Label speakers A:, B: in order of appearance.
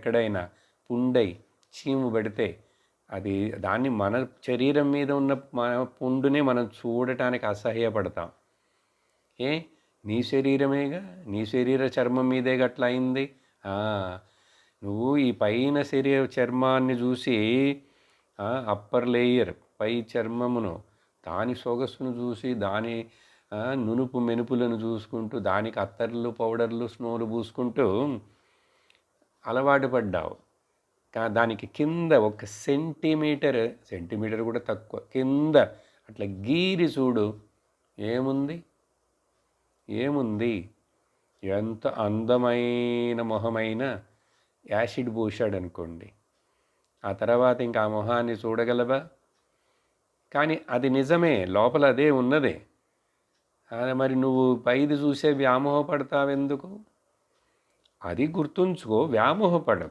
A: ఎక్కడైనా పుండై చీము పడితే అది దాన్ని మన శరీరం మీద ఉన్న మన పుండునే మనం చూడటానికి అసహ్యపడతాం. ఏ నీ శరీరమేగా, నీ శరీర చర్మం మీదే గట్లా అయింది. నువ్వు ఈ పైన చర్మాన్ని చూసి అప్పర్ లేయర్ పై చర్మమును దాని సొగసును చూసి దాని నునుపు మెనుపులను చూసుకుంటూ దానికి అత్తర్లు పౌడర్లు స్నోలు పూసుకుంటూ అలవాటు పడ్డావు. దానికి కింద ఒక సెంటీమీటర్ కూడా తక్కువ కింద అట్లా గీరి చూడు, ఏముంది? ఎంత అందమైన మొహమైన యాసిడ్ పూశాడు అనుకోండి, ఆ తర్వాత ఇంకా ఆ మొహాన్ని చూడగలవా? కానీ అది నిజమే, లోపల అదే ఉన్నదే. మరి నువ్వు పైది చూసే వ్యామోహపడతావెందుకు? అది గుర్తుంచుకో, వ్యామోహపడకు.